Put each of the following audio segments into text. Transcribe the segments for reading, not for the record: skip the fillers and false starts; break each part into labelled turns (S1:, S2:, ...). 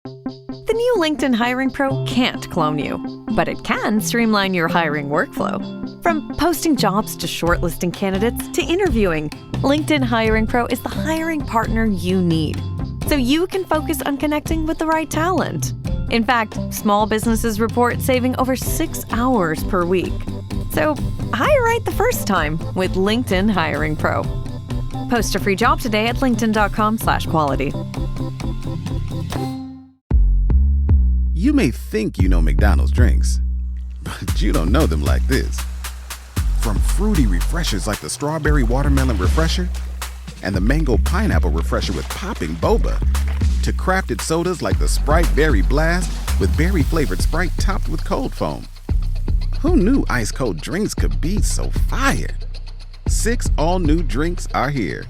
S1: The new LinkedIn Hiring Pro can't clone you, but it can streamline your hiring workflow. From posting jobs to shortlisting candidates to interviewing, LinkedIn Hiring Pro is the hiring partner you need, so you can focus on connecting with the right talent. In fact, small businesses report saving over 6 hours per week. So hire right the first time with LinkedIn Hiring Pro. Post a free job today at linkedin.com/quality.
S2: You may think you know McDonald's drinks, but you don't know them like this. From fruity refreshers like the Strawberry Watermelon Refresher and the Mango Pineapple Refresher with popping boba, to crafted sodas like the Sprite Berry Blast with berry-flavored Sprite topped with cold foam. Who knew ice-cold drinks could be so fire? 6 all-new drinks are here.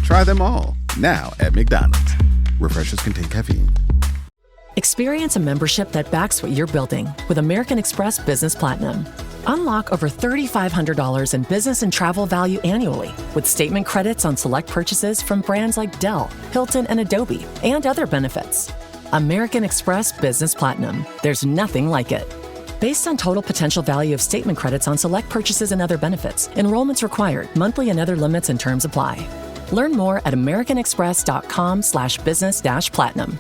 S2: Try them all, now at McDonald's. Refreshers contain caffeine.
S3: Experience a membership that backs what you're building with American Express Business Platinum. Unlock over $3,500 in business and travel value annually with statement credits on select purchases from brands like Dell, Hilton, and Adobe, and other benefits. American Express Business Platinum. There's nothing like it. Based on total potential value of statement credits on select purchases and other benefits, enrollments required, monthly and other limits and terms apply. Learn more at americanexpress.com/business-platinum.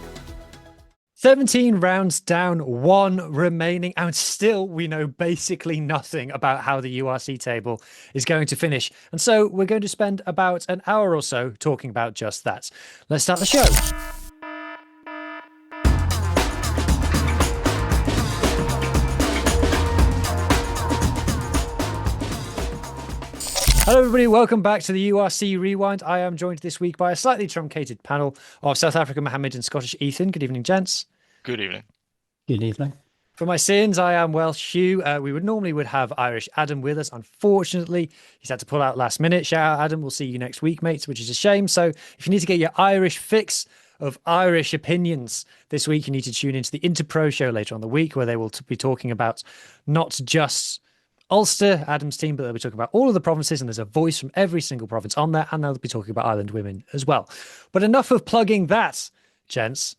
S4: 17 rounds down, 1 remaining, and still we know basically nothing about how the URC table is going to finish. And so we're going to spend about an hour or so talking about just that. Let's start the show. Hello everybody, welcome back to the URC Rewind. I am joined this week by a slightly truncated panel of South African Muhammed and Scottish Ethan. Good evening, gents.
S5: Good evening.
S6: Good evening.
S4: For my sins, I am Welsh Hugh. We would have Irish Adam with us. Unfortunately, he's had to pull out last minute. Shout out, Adam. We'll see you next week, mates, which is a shame. So if you need to get your Irish fix of Irish opinions this week, you need to tune into the Interpro show later on the week, where they will be talking about not just Ulster, Adam's team, but they'll be talking about all of the provinces, and there's a voice from every single province on there, and they'll be talking about Ireland women as well. But enough of plugging that, gents.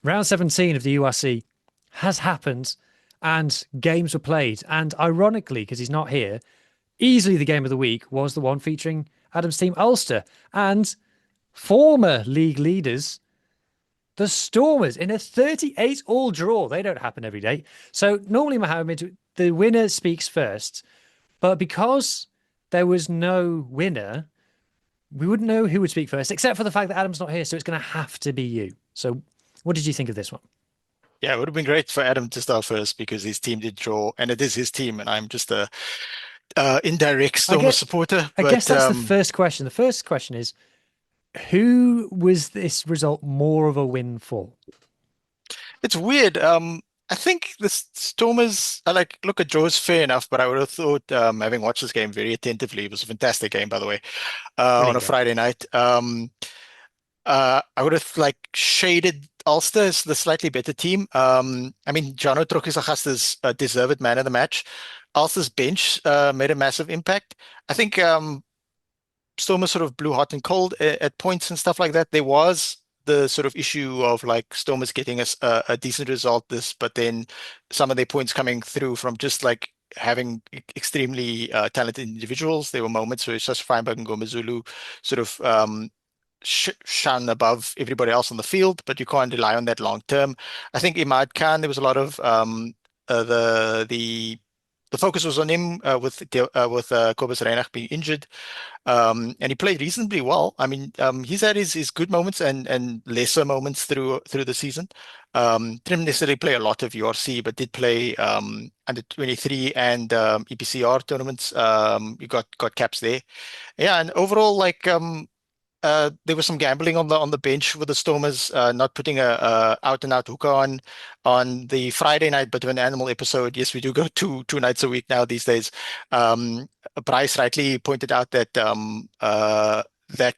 S4: Round 17 of the URC has happened, and games were played. And ironically, because he's not here, easily the game of the week was the one featuring Adam's team, Ulster, and former league leaders, the Stormers, in a 38-all draw. They don't happen every day. So normally, Mohammed, the winner speaks first, but because there was no winner, we wouldn't know who would speak first, except for the fact that Adam's not here, so it's going to have to be you. So what did you think of this one?
S5: Yeah, it would have been great for Adam to start first because his team did draw, and it is his team, and I'm just a indirect Stormer supporter.
S4: I guess that's the first question. The first question is, who was this result more of a win for?
S5: It's weird. I think the Stormers, look at draws, fair enough, but I would have thought, having watched this game very attentively, it was a fantastic game, by the way, on a Friday night. I would have shaded Ulster as the slightly better team. I mean, Jano Trokisa is deserved man of the match. Ulster's bench made a massive impact. I think Stormers sort of blew hot and cold at points and stuff like that. There was the sort of issue of Stormers getting a decent result but then some of their points coming through from just having extremely talented individuals. There were moments where Sas Feinberg and Gomezulu sort of shone above everybody else on the field, but you can't rely on that long term. I think Imad Khan, there was a lot of the focus was on him with Kobus Reinach being injured, and he played reasonably well. I mean, he's had his good moments and lesser moments through the season. Didn't necessarily play a lot of URC, but did play under 23 and EPCR tournaments. You got caps there, yeah. And overall, there was some gambling on the bench with the Stormers, not putting a out and out hooker on the Friday night, but an animal episode. Yes, we do go two nights a week now these days. Bryce rightly pointed out that that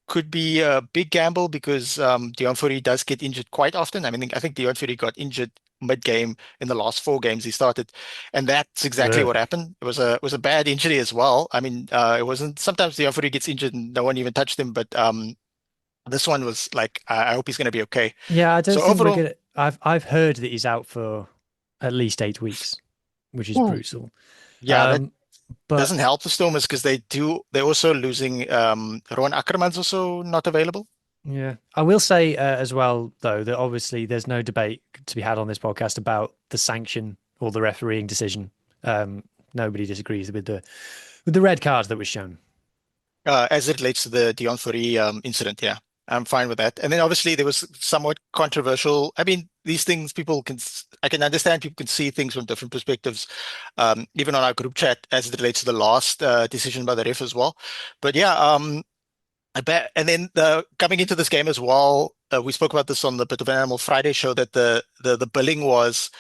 S5: could be a big gamble because Deon Fourie does get injured quite often. I mean, I think Deon Fourie got injured mid-game in the last 4 games he started, and that's exactly what happened. It was a bad injury as well. I mean, it wasn't. Sometimes Deon Fourie gets injured and no one even touched him, but this one was like, I hope he's going to be okay.
S4: Yeah, I don't
S5: So
S4: think we're
S5: overall,
S4: gonna. I've heard that he's out for at least 8 weeks, which is
S5: ooh,
S4: brutal.
S5: yeah, that
S4: Um, but
S5: doesn't help the Stormers because they're also losing, Rowan Ackerman's also not available.
S4: yeah, I will say as well though that obviously there's no debate to be had on this podcast about the sanction or the refereeing decision. Nobody disagrees with the red card that was shown.
S5: As it relates to the Dion Fourie incident, yeah, I'm fine with that. And then obviously there was somewhat controversial. I mean, these things I can understand people can see things from different perspectives, even on our group chat as it relates to the last decision by the ref as well. But yeah, I bet. And then coming into this game as well, we spoke about this on the Bit of an Animal Friday show that the billing was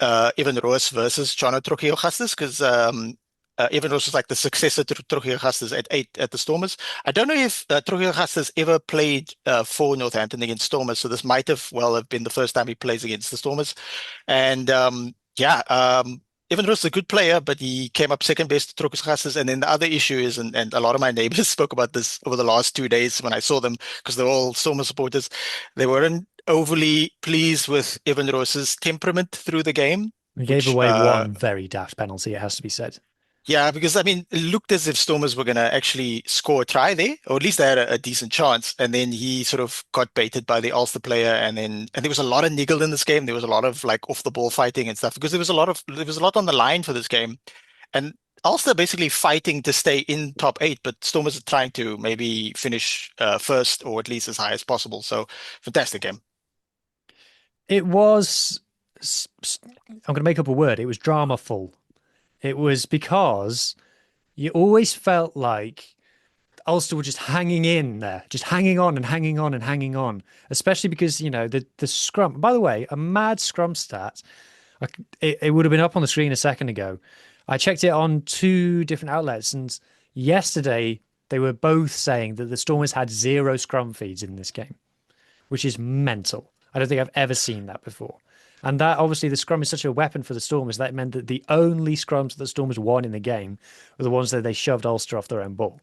S5: Evan Roos versus Jono Trujillo-Gastas because Evan Roos was like the successor to Trujillo-Gastas at 8 at the Stormers. I don't know if Trujillo-Gastas ever played for Northampton against Stormers, so this might have been the first time he plays against the Stormers. And yeah, Evan Roos is a good player, but he came up second best to Trujillo-Gastas. And then the other issue is, and a lot of my neighbors spoke about this over the last 2 days when I saw them, because they're all Stormers supporters, they weren't overly pleased with Evan Roos's temperament through the game,
S4: We gave
S5: which
S4: away one very daft penalty, it has to be said.
S5: yeah, because I mean, it looked as if Stormers were going to actually score a try there, or at least they had a decent chance. And then he sort of got baited by the Ulster player, and there was a lot of niggle in this game. There was a lot of like off the ball fighting and stuff because there was a lot on the line for this game, and Ulster basically fighting to stay in top 8, but Stormers are trying to maybe finish first or at least as high as possible. So fantastic game.
S4: It was, I'm going to make up a word. It was dramaful. It was because you always felt like Ulster were just hanging in there, just hanging on and hanging on and hanging on, especially because, the scrum, by the way, a mad scrum stat. It would have been up on the screen a second ago. I checked it on 2 different outlets, and yesterday they were both saying that the Stormers had 0 scrum feeds in this game, which is mental. I don't think I've ever seen that before. And that obviously the scrum is such a weapon for the Stormers. That meant that the only scrums that the Stormers won in the game were the ones that they shoved Ulster off their own ball.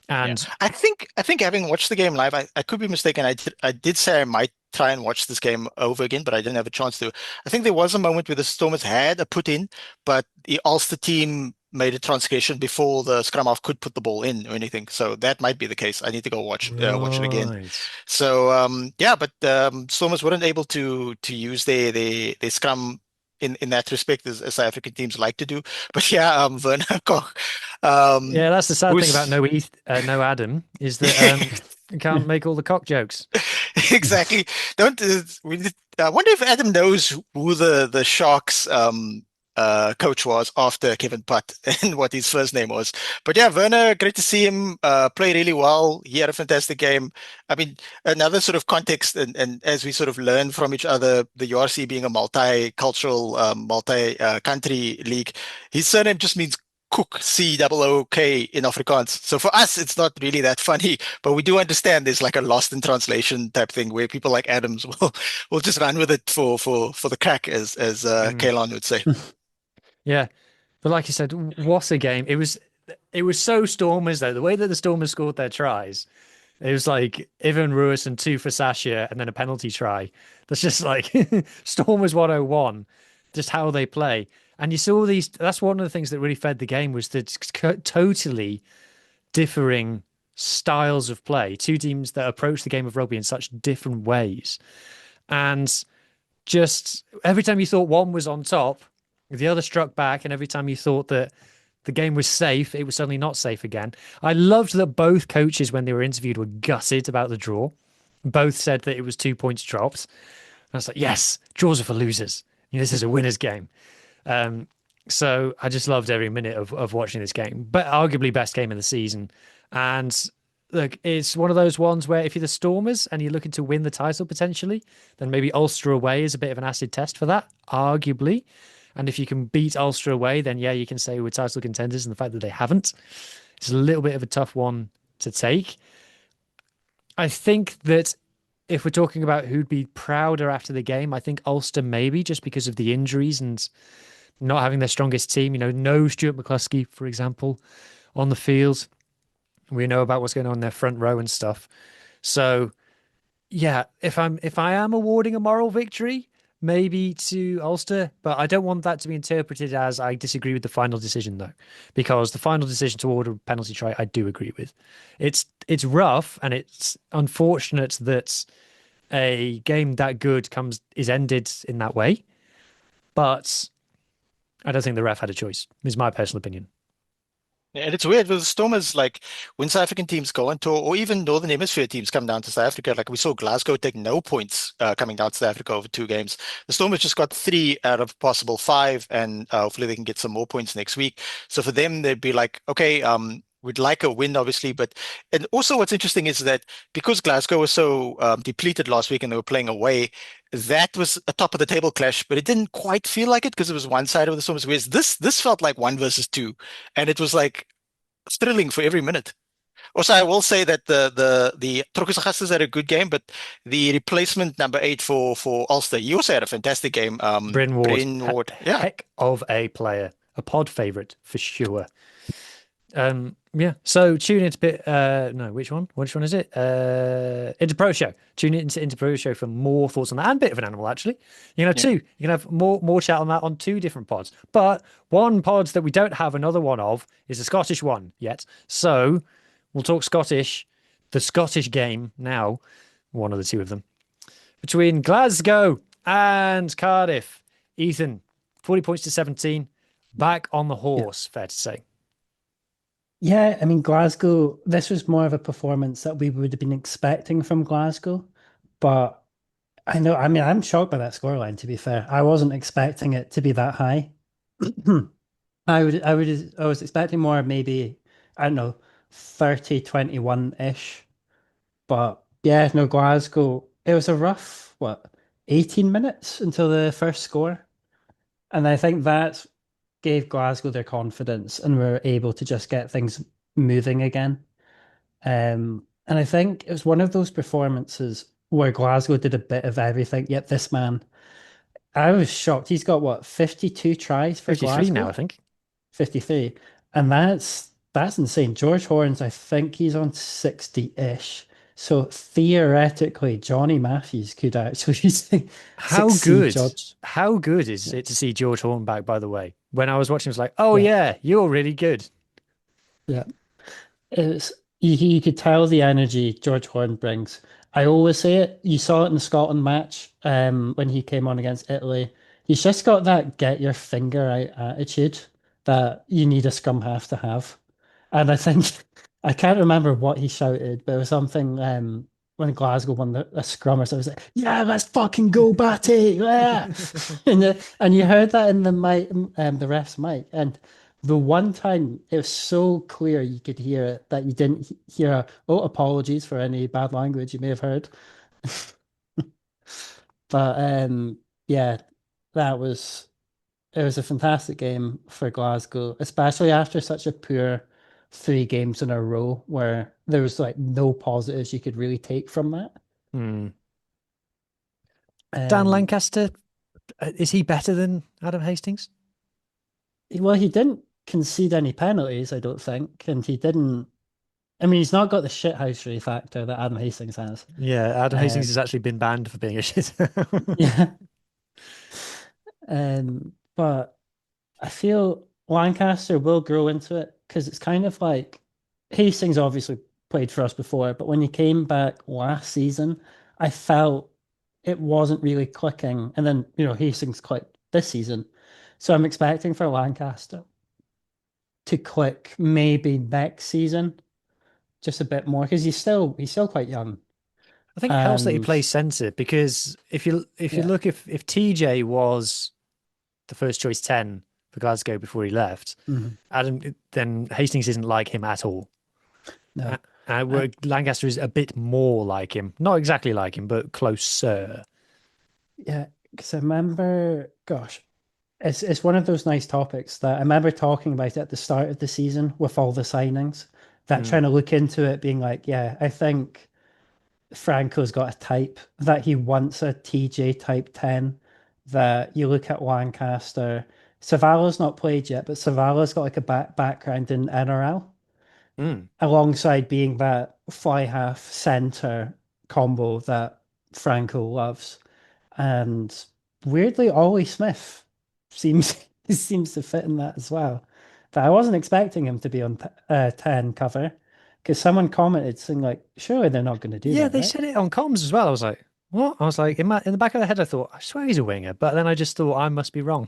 S5: Yeah,
S4: And
S5: I think having watched the game live, I could be mistaken. I did say I might try and watch this game over again, but I didn't have a chance to. I think there was a moment where the Stormers had a put in, but the Ulster team made a transgression before the scrum half could put the ball in or anything. So that might be the case. I need to go watch it again.
S4: right.
S5: So yeah, but Stormers weren't able to use their scrum in that respect as South African teams like to do. But yeah, Werner Koch, um,
S4: Yeah, that's the sad thing about
S5: who's
S4: no Adam is that you can't make all the cock jokes.
S5: exactly. Don't I wonder if Adam knows who the Sharks coach was after Kevin Putt and what his first name was. But yeah, Werner, great to see him play really well. He had a fantastic game. I mean, another sort of context, and as we sort of learn from each other, the URC being a multicultural, multi-country league, his surname just means Cook, C-O-O-K in Afrikaans. So for us, it's not really that funny, but we do understand there's like a lost in translation type thing where people like Adams will just run with it for the crack, as
S4: Mm.
S5: Kaelan would say.
S4: Yeah, but like you said, what a game! It was so Stormers though. The way that the Stormers scored their tries, it was like Ivan Ruiz and 2 for Sasha, and then a penalty try. That's just like Stormers 101, just how they play. And you saw these. That's one of the things that really fed the game was the totally differing styles of play. 2 teams that approach the game of rugby in such different ways, and just every time you thought one was on top, the other struck back, and every time you thought that the game was safe, it was suddenly not safe again. I loved that both coaches, when they were interviewed, were gutted about the draw. Both said that it was 2 points dropped. And I was like, yes, draws are for losers. This is a winner's game. So I just loved every minute of watching this game, but arguably best game of the season. And look, it's one of those ones where if you're the Stormers and you're looking to win the title potentially, then maybe Ulster away is a bit of an acid test for that, arguably. And if you can beat Ulster away, then yeah, you can say we're title contenders. And the fact that they haven't, it's a little bit of a tough one to take. I think that if we're talking about who'd be prouder after the game, I think Ulster maybe just because of the injuries and not having their strongest team. No Stuart McCluskey, for example, on the field. We know about what's going on in their front row and stuff. So yeah, if I am awarding a moral victory, maybe to Ulster, but I don't want that to be interpreted as I disagree with the final decision though, because the final decision to order a penalty try I do agree with. It's rough and it's unfortunate that a game that good is ended in that way, but I don't think the ref had a choice, is my personal opinion.
S5: Yeah, and it's weird with the Stormers, like when South African teams go into, or even Northern Hemisphere teams come down to South Africa, like we saw Glasgow take no points coming down to South Africa over 2 games. The Stormers just got 3 out of possible 5, and hopefully they can get some more points next week. So for them, they'd be like, okay, we'd like a win, obviously, but and also what's interesting is that because Glasgow was so depleted last week and they were playing away, that was a top of the table clash, but it didn't quite feel like it because it was one side of the Stormers. Whereas this felt like 1 versus 2, and it was like thrilling for every minute. Also, I will say that the Trokusagastas had a good game, but the replacement number 8 for Ulster, he also had a fantastic game.
S4: Bryn Ward,
S5: Bryn Ward, yeah.
S4: heck of a player, a pod favorite for sure. Yeah. So tune into no, which one? Which one is it? Interpro Show. Tune into Interpro Show for more thoughts on that and Bit of an Animal, actually. You can have two. You can have more chat on that on 2 different pods. But one pod that we don't have another one of is a Scottish one yet. So we'll talk Scottish, the Scottish game now, one of the 2 of them. Between Glasgow and Cardiff. Ethan, 40 points to 17. Back on the horse, fair to say.
S6: Yeah, I mean, Glasgow, this was more of a performance that we would have been expecting from Glasgow. But I mean, I'm shocked by that scoreline, to be fair. I wasn't expecting it to be that high. I was expecting more, maybe, I don't know, 30-21-ish. But yeah, no, Glasgow, it was a rough, 18 minutes until the first score. And I think that gave Glasgow their confidence and were able to just get things moving again. And I think it was one of those performances where Glasgow did a bit of everything. Yet this man, I was shocked. He's got 52 tries for
S4: 53
S6: Glasgow?
S4: now, I think.
S6: 53. And that's insane. George Horns, I think he's on 60-ish. So theoretically, Johnny Matthews could actually succeed George.
S4: How good is it to see George Horn back, by the way? When I was watching, I was like, oh yeah, you're really good.
S6: Yeah. It's you could tell the energy George Horn brings. I always say it. You saw it in the Scotland match, when he came on against Italy. He's just got that get your finger out attitude that you need a scrum half to have. And I think I can't remember what he shouted, but it was something when Glasgow won a scrum or something. It was like, yeah, let's fucking go, Batty! Yeah! and you heard that in the mic, the ref's mic. And the one time it was so clear you could hear it that you didn't hear, apologies for any bad language you may have heard. But yeah, it was a fantastic game for Glasgow, especially after such a poor 3 games in a row where there was like no positives you could really take from that.
S4: Dan Lancaster, is he better than Adam Hastings?
S6: Well, he didn't concede any penalties, I don't think, and he didn't. I mean, he's not got the shithousery factor that Adam Hastings has.
S4: Yeah, Adam Hastings has actually been banned for being a shit.
S6: Yeah. But I feel Lancaster will grow into it because it's kind of like Hastings obviously played for us before, but when he came back last season, I felt it wasn't really clicking. And then, Hastings clicked this season. So I'm expecting for Lancaster to click maybe next season just a bit more because he's still quite young.
S4: I think it helps that he plays centre because if you look if TJ was the first choice 10 for Glasgow before he left, then Hastings isn't like him at all.
S6: No.
S4: Where Lancaster is a bit more like him, not exactly like him, but closer.
S6: Yeah, because I remember, gosh, it's one of those nice topics that I remember talking about at the start of the season with all the signings. That trying to look into it, being like, yeah, I think Franco's got a type that he wants a TJ type 10. That you look at Lancaster, Savala's not played yet, but Savala's got like a background in NRL, alongside being that fly half center combo that Franco loves. And weirdly, Ollie Smith seems seems to fit in that as well. But I wasn't expecting him to be on 10 cover because someone commented saying like, surely they're not going to do
S4: Yeah,
S6: that,
S4: they
S6: right?
S4: said it on comms as well. I was like, what? I was like, in the back of the head, I thought, I swear he's a winger, but then I just thought I must be wrong.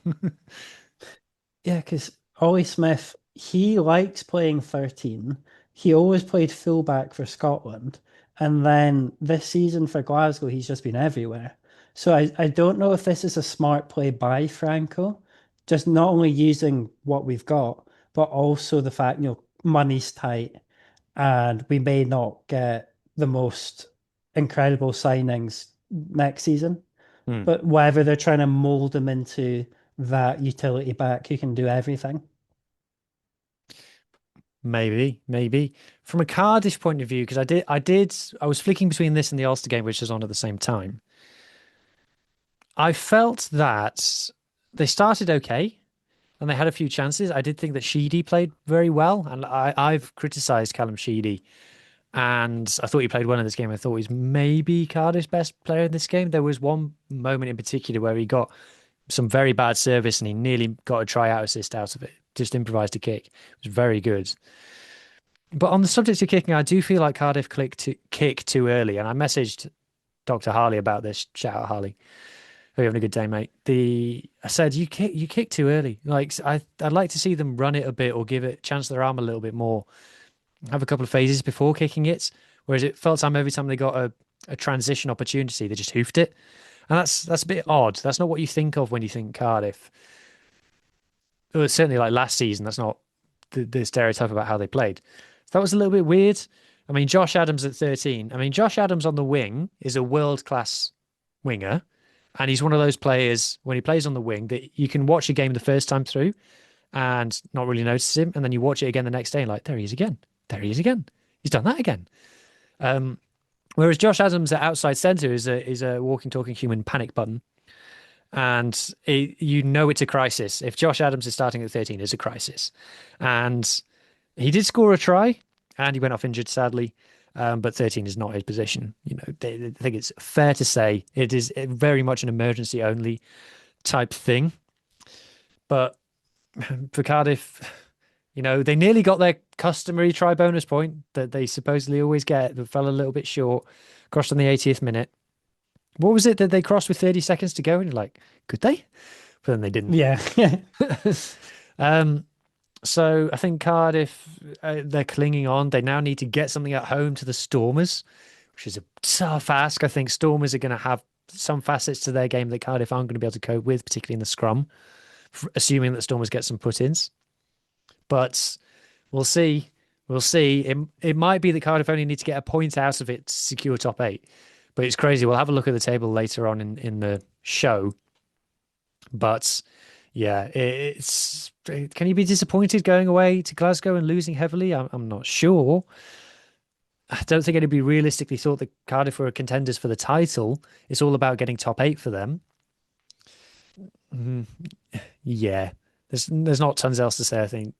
S6: Yeah, because Ollie Smith, he likes playing 13. He always played fullback for Scotland. And then this season for Glasgow, he's just been everywhere. So I don't know if this is a smart play by Franco, just not only using what we've got, but also the fact, money's tight and we may not get the most incredible signings next season.
S4: Hmm.
S6: But whether they're trying to mold him into that utility back who can do everything.
S4: Maybe. From a Cardiff point of view, because I was flicking between this and the Ulster game, which was on at the same time. I felt that they started okay and they had a few chances. I did think that Sheedy played very well, and I've criticised Callum Sheedy, and I thought he played well in this game. I thought he's maybe Cardiff's best player in this game. There was one moment in particular where he got some very bad service and he nearly got a try-out assist out of it. Just improvised a kick. It was very good. But on the subject of kicking, I do feel like Cardiff kick too early. And I messaged Dr. Harley about this. Shout out Harley. Hope you're having a good day, mate. I said you kick too early. Like I'd like to see them run it a bit or give it chance their arm a little bit more. Have a couple of phases before kicking it. Whereas it felt every time they got a transition opportunity, they just hoofed it. And that's a bit odd. That's not what you think of when you think Cardiff. It was certainly like last season. That's not the stereotype about how they played. So that was a little bit weird. I mean, Josh Adams at 13. I mean, Josh Adams on the wing is a world-class winger. And he's one of those players, when he plays on the wing, that you can watch a game the first time through and not really notice him. And then you watch it again the next day and like, there he is again. There he is again. He's done that again. Whereas Josh Adams at outside centre is a walking, talking human panic button. And it's a crisis. If Josh Adams is starting at 13, it's a crisis. And he did score a try and he went off injured, sadly. But 13 is not his position. I think it's fair to say it is very much an emergency only type thing. But for Cardiff, they nearly got their customary try bonus point that they supposedly always get, but fell a little bit short. Crossed on the 80th minute. What was it that they crossed with 30 seconds to go? And you're like, could they? But then they didn't.
S6: Yeah.
S4: So I think Cardiff, they're clinging on. They now need to get something at home to the Stormers, which is a tough ask. I think Stormers are going to have some facets to their game that Cardiff aren't going to be able to cope with, particularly in the scrum, assuming that Stormers get some put-ins. But we'll see. We'll see. It might be that Cardiff only need to get a point out of it to secure top 8. But it's crazy. We'll have a look at the table later on in the show. But yeah, can you be disappointed going away to Glasgow and losing heavily? I'm not sure. I don't think anybody realistically thought that Cardiff were contenders for the title. It's all about getting top 8 for them. Yeah, there's not tons else to say. I think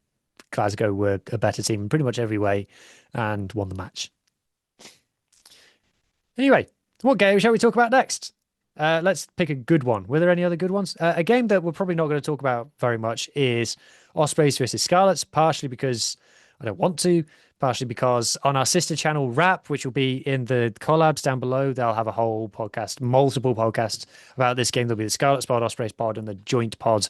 S4: Glasgow were a better team in pretty much every way and won the match. Anyway, what game shall we talk about next? Let's pick a good one. Were there any other good ones? A game that we're probably not going to talk about very much is Ospreys versus Scarlets, partially because I don't want to, partially because on our sister channel, Rap, which will be in the collabs down below, they'll have a whole podcast, multiple podcasts about this game. There'll be the Scarlets pod, Ospreys pod, and the joint pod,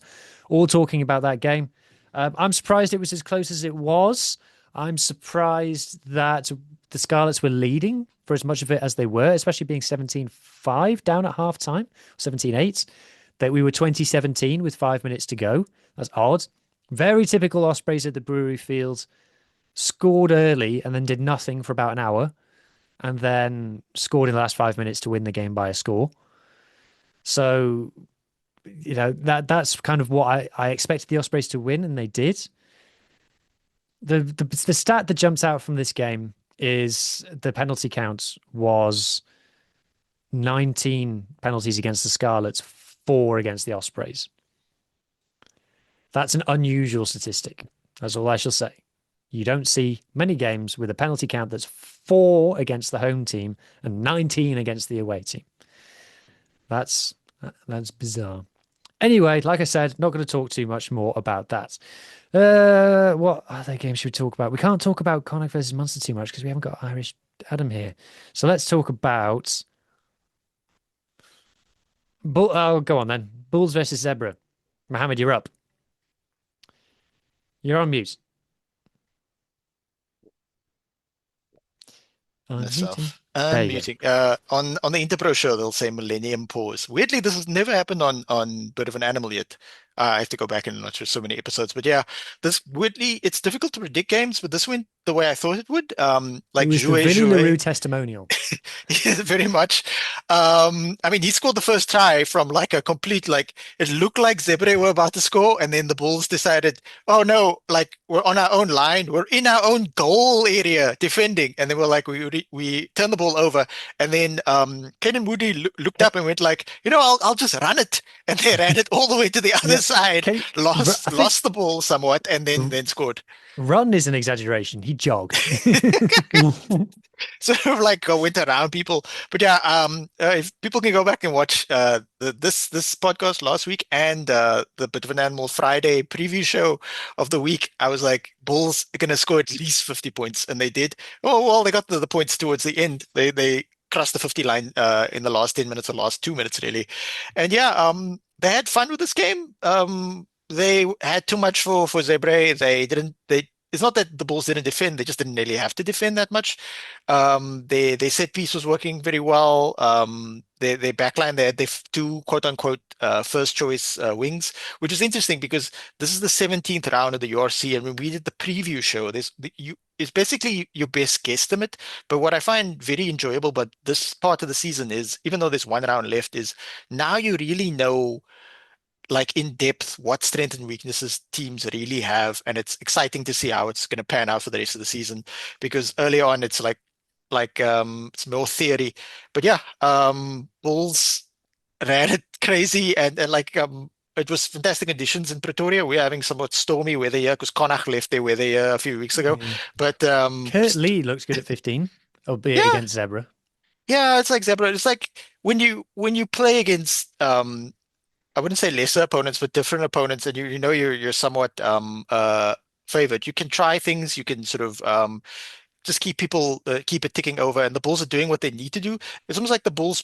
S4: all talking about that game. I'm surprised it was as close as it was. I'm surprised that the Scarlets were leading for as much of it as they were, especially being 17-5 down at half-time, 17-8, that we were 20-17 with 5 minutes to go. That's odd. Very typical Ospreys at the Brewery Field. Scored early and then did nothing for about an hour, and then scored in the last 5 minutes to win the game by a score. So, that's kind of what I expected the Ospreys to win, and they did. The stat that jumps out from this game is the penalty count was 19 penalties against the Scarlets, 4 against the Ospreys. That's an unusual statistic. That's all I shall say. You don't see many games with a penalty count that's 4 against the home team and 19 against the away team. That's bizarre. Anyway, like I said, not going to talk too much more about that. What other games should we talk about? We can't talk about Connacht versus Munster too much because we haven't got Irish Adam here. So let's talk about Bull. Oh, go on then. Bulls versus Zebra. Mohammed, you're up. You're on mute. Unmuting.
S5: Myself.
S4: There you go.
S5: Unmuting. On the Interpro show, they'll say Millennium Pause. Weirdly, this has never happened on Bit of an Animal yet. I have to go back and watch so many episodes. But yeah, this weirdly, it's difficult to predict games, but this went the way I thought it would.
S4: It
S5: Like
S4: was the
S5: Jouet
S4: Vinny
S5: Jouet.
S4: LaRue testimonial.
S5: Yeah, very much. I mean, he scored the first try from like a complete, like, it looked like Zebre were about to score, and then the Bulls decided, oh no, like we're on our own line, we're in our own goal area defending, and then we're like, we turn the ball over, and then Kenan Moody looked up and went like, I'll just run it, and they ran it all the way to the other
S4: Yeah.
S5: side,
S4: I think
S5: lost the ball somewhat, and then scored.
S4: run is an exaggeration. He jogged.
S5: Sort of like went around people. But yeah, if people can go back and watch this podcast last week and the Bit of an Animal Friday preview show of the week, I was like, Bulls are gonna score at least 50 points, and they did. Oh well, they got the points towards the end. They crossed the 50 line in the last 10 minutes or last 2 minutes really. And yeah, they had fun with this game. They had too much for Zebre. They it's not that the Bulls didn't defend, they just didn't really have to defend that much. Their set piece was working very well. Their backline, they had their two quote unquote first choice wings, which is interesting because this is the 17th round of the URC, and when we did the preview show, it's basically your best guesstimate. But what I find very enjoyable about this part of the season is, even though there's one round left, is now you really know, like, in depth what strengths and weaknesses teams really have, and it's exciting to see how it's going to pan out for the rest of the season. Because early on, it's it's more theory, but yeah, Bulls ran it crazy, and like it was fantastic conditions in Pretoria. We're having somewhat stormy weather here because Connacht left their weather here a few weeks ago.
S4: Yeah.
S5: But
S4: Kurt Lee looks good at 15, albeit
S5: yeah,
S4: against Zebra.
S5: yeah, it's like Zebra. It's like when you play against I wouldn't say lesser opponents, but different opponents, and you know you're somewhat favored. You can try things. You can sort of just keep it ticking over, and the Bulls are doing what they need to do. It's almost like the Bulls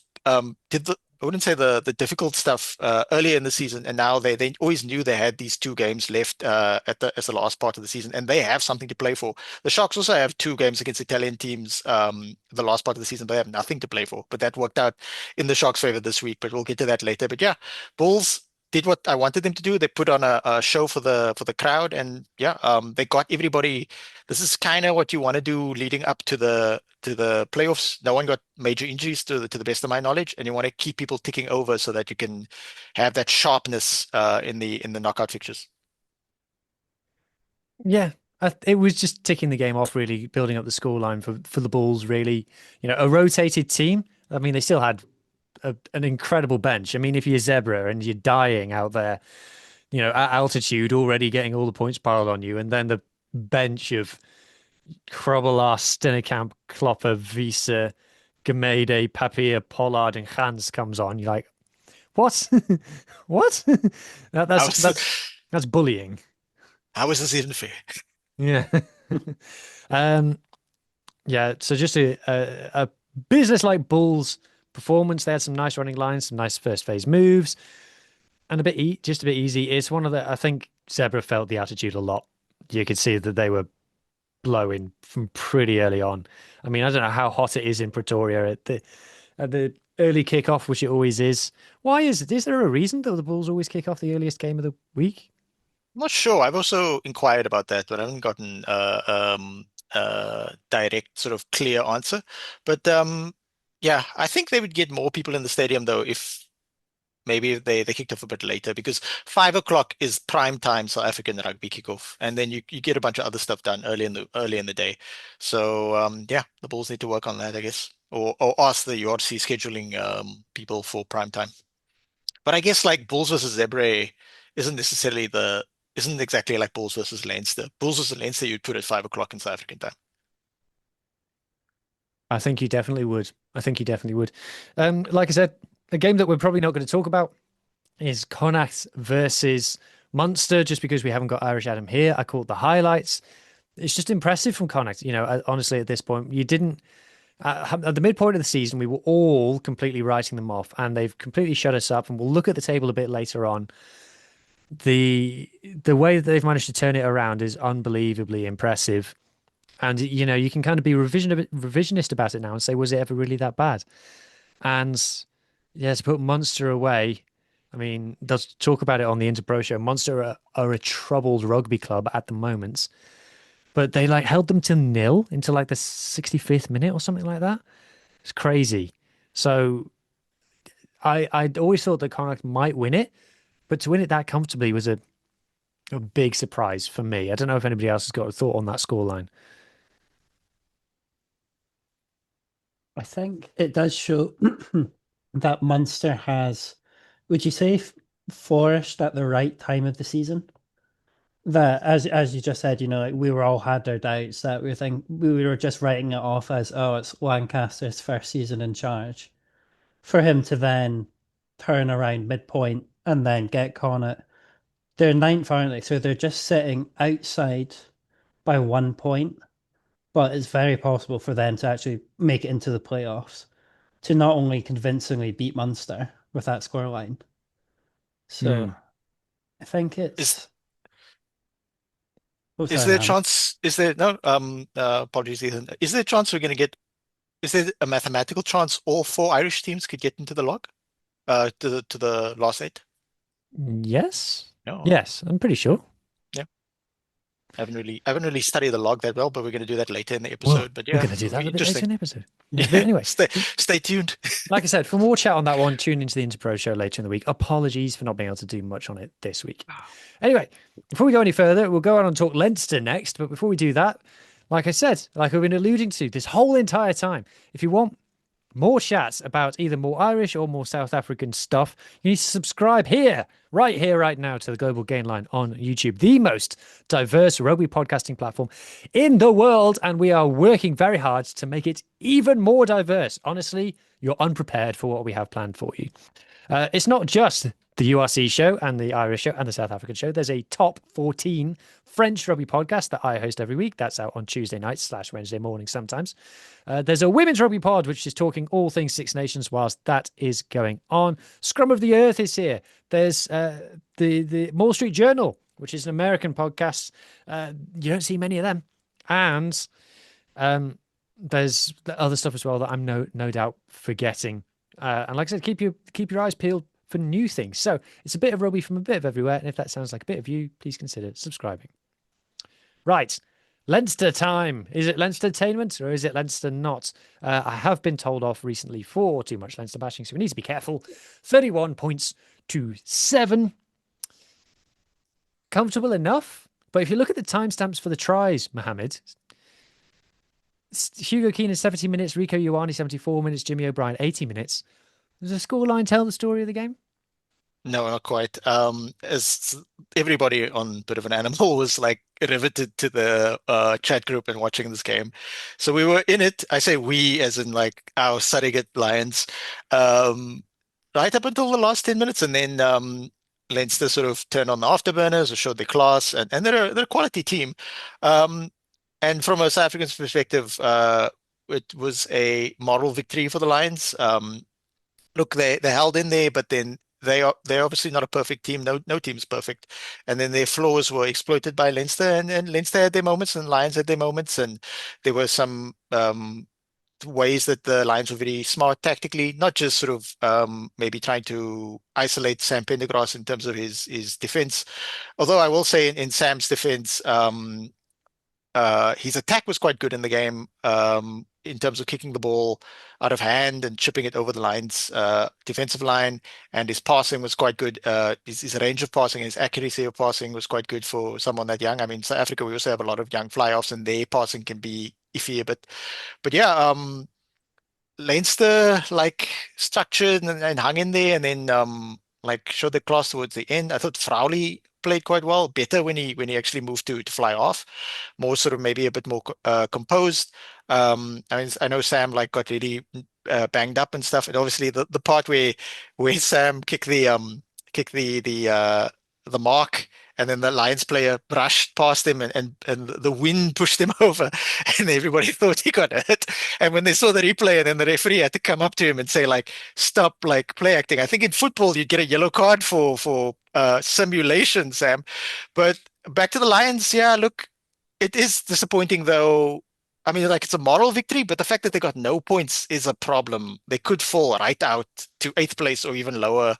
S5: did I wouldn't say the difficult stuff earlier in the season, and now they always knew they had these two games left as the last part of the season, and they have something to play for. The Sharks also have two games against Italian teams the last part of the season. They have nothing to play for, but that worked out in the Sharks' favor this week. But we'll get to that later. But yeah, Bulls did what I wanted them to do. They put on a show for the crowd, and yeah, they got everybody. This is kind of what you want to do leading up to the playoffs. No one got major injuries to the best of my knowledge, and you want to keep people ticking over so that you can have that sharpness in the knockout fixtures.
S4: Yeah, it was just ticking the game off, really, building up the scoreline for the Bulls, really. A rotated team. I mean, they still had an incredible bench. I mean, if you're Zebra and you're dying out there, at altitude, already getting all the points piled on you, and then the bench of Krobelaar, Stennekamp, Klopper, Visa, Gamede, Papier, Pollard, and Hans comes on, you're like, what? What? That's bullying.
S5: How is this even fair?
S4: Yeah. Yeah. So just a business-like Bulls performance. They had some nice running lines, some nice first phase moves, and just a bit easy. It's one of I think Zebra felt the attitude a lot. You could see that they were blowing from pretty early on. I mean, I don't know how hot it is in Pretoria at the early kickoff, which it always is. Why is it? Is there a reason that the Bulls always kick off the earliest game of the week?
S5: I'm not sure. I've also inquired about that, but I haven't gotten direct sort of clear answer. But yeah, I think they would get more people in the stadium though if maybe they kicked off a bit later, because 5 o'clock is prime time South African rugby kickoff, and then you get a bunch of other stuff done early in the day. So yeah, the Bulls need to work on that, I guess, or ask the URC scheduling people for prime time. But I guess like Bulls versus Zebre isn't necessarily isn't exactly like Bulls versus Leinster. Bulls versus Leinster, you'd put at 5 o'clock in South African time.
S4: I think you definitely would. I think you definitely would. Like I said, a game that we're probably not going to talk about is Connacht versus Munster, just because we haven't got Irish Adam here. I caught the highlights. It's just impressive from Connacht. Honestly, at this point, you didn't. At the midpoint of the season, we were all completely writing them off, and they've completely shut us up. And we'll look at the table a bit later on. The way that they've managed to turn it around is unbelievably impressive. And you can kind of be revisionist about it now and say, was it ever really that bad? And yeah, to put Munster away, I mean, they'll talk about it on the Interpro show. Munster are a troubled rugby club at the moment, but they like held them to nil into like the 65th minute or something like that. It's crazy. So I'd always thought that Connacht might win it, but to win it that comfortably was a big surprise for me. I don't know if anybody else has got a thought on that scoreline.
S6: I think it does show that Munster has, would you say, flourished at the right time of the season? That, as you just said, like we were all had our doubts that we were just writing it off as, oh, it's Lancaster's first season in charge. For him to then turn around midpoint and then get Connacht, they're ninth, aren't they? So they're just sitting outside by 1 point, but it's very possible for them to actually make it into the playoffs to not only convincingly beat Munster with that scoreline. So I think
S5: Is
S6: it's. Oh,
S5: is
S6: sorry,
S5: there a
S6: man.
S5: chance? Is there no? Apologies, Ethan. Is there a chance we're going to get? Is there a mathematical chance all four Irish teams could get into the log? To the last eight?
S4: Yes.
S5: No.
S4: Yes, I'm pretty sure.
S5: Yeah. I haven't really studied the log that well, but we're going to do that later in the
S4: Well,
S5: episode. But
S4: we're
S5: yeah,
S4: going to do
S5: it'll
S4: that
S5: be
S4: a bit later
S5: interesting.
S4: in the episode.
S5: Yeah.
S4: But anyway,
S5: Stay tuned.
S4: like I said, for more chat on that one, tune into the Interpro show later in the week. Apologies for not being able to do much on it this week. Anyway, before we go any further, we'll go on and talk Leinster next. But before we do that, like I said, like we've been alluding to this whole entire time, if you want more chats about either more Irish or more South African stuff, you need to subscribe here, right now, to the Global Gain Line on YouTube, the most diverse rugby podcasting platform in the world. And we are working very hard to make it even more diverse. Honestly, you're unprepared for what we have planned for you. It's not just the URC show and the Irish show and the South African show. There's a top 14 French rugby podcast that I host every week. That's out on Tuesday nights / Wednesday mornings sometimes. There's a women's rugby pod, which is talking all things Six Nations whilst that is going on. Scrum of the Earth is here. There's the Wall Street Journal, which is an American podcast. You don't see many of them. And there's the other stuff as well that I'm no doubt forgetting. And like I said, keep your eyes peeled for new things. So it's a bit of rugby from a bit of everywhere. And if that sounds like a bit of you, please consider subscribing. Right. Leinster time. Is it Leinstertainment or is it Leinster not? I have been told off recently for too much Leinster bashing, so we need to be careful. 31 points to 7. Comfortable enough. But if you look at the timestamps for the tries, Mohammed, Hugo Keenan 70 minutes, Rico Ioane 74 minutes, Jimmy O'Brien 80 minutes. Does the scoreline tell the story of the game?
S5: No, not quite. As everybody on Bit of an Animal was like riveted to the chat group and watching this game. So we were in it. I say we as in like our surrogate Lions, right up until the last 10 minutes. And then Leinster sort of turned on the afterburners or showed their class. And they're a quality team. And from a South African perspective, it was a moral victory for the Lions. Look, they held in there, but then they're obviously not a perfect team. No team's perfect. And then their flaws were exploited by Leinster, and Leinster had their moments, and Lions had their moments, and there were some ways that the Lions were very smart tactically, not just sort of maybe trying to isolate Sam Pendergrass in terms of his defense. Although I will say in Sam's defense, his attack was quite good in the game in terms of kicking the ball out of hand and chipping it over the line's defensive line, and his passing was quite good. His range of passing, his accuracy of passing was quite good for someone that young. I mean, South Africa, we also have a lot of young fly-offs, and their passing can be iffy a bit. But yeah, Leinster like structured and hung in there, and then like showed the class towards the end. I thought Frowley played quite well, better when he actually moved to fly off, more sort of maybe a bit more composed. I mean, I know Sam like got really banged up and stuff, and obviously the part where Sam kicked the mark, and then the Lions player brushed past him, and the wind pushed him over, and everybody thought he got hit. And when they saw the replay, and then the referee had to come up to him and say like, "Stop, like play acting." I think in football you'd get a yellow card for simulation, Sam. But back to the Lions, yeah. Look, it is disappointing though. I mean, like it's a moral victory, but the fact that they got no points is a problem. They could fall right out to eighth place or even lower.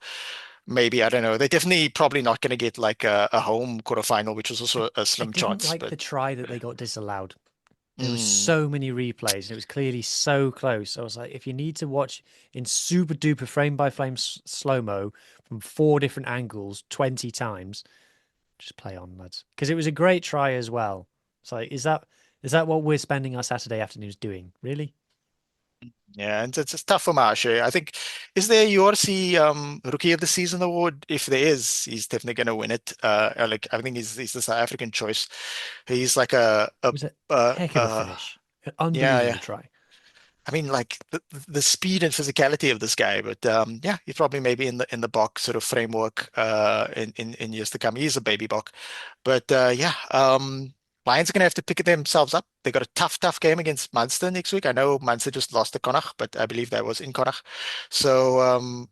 S5: Maybe, I don't know. They're definitely probably not going to get like a home quarterfinal, which was also a
S4: I
S5: slim
S4: didn't
S5: chance.
S4: like
S5: But
S4: the try that they got disallowed. There were
S5: mm,
S4: so many replays, and it was clearly so close. I was like, if you need to watch in super duper frame by frame slow mo from 4 different angles 20 times, just play on, lads. Because it was a great try as well. It's like, is that what we're spending our Saturday afternoons doing? Really?
S5: yeah, and it's tough for Marsha. I think, is there a URC Rookie of the Season award? If there is, he's definitely going to win it. Like I think he's the South African choice. He's like
S4: It was a heck of a finish. An
S5: yeah, yeah.
S4: unbelievable try.
S5: I mean, like the speed and physicality of this guy, but yeah, he's probably maybe in the box sort of framework in years to come. He's a baby bock, but yeah, Lions are gonna have to pick themselves up. They got a tough game against Munster next week. I know Munster just lost to Connacht, but I believe that was in Connacht. So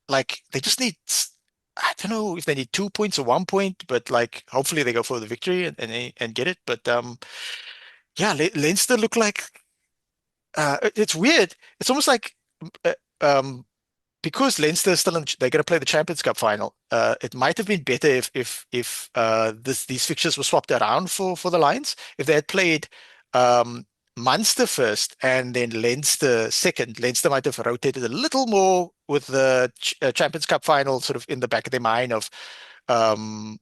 S5: like they just need. I don't know if they need 2 points or 1 point, but like hopefully they go for the victory and get it. But yeah, Leinster look like it's weird. It's almost like uh, um, because Leinster is still they're going to play the Champions Cup final. It might have been better if these fixtures were swapped around for the Lions. If they had played Munster first and then Leinster second, Leinster might have rotated a little more with the Champions Cup final sort of in the back of their mind of um,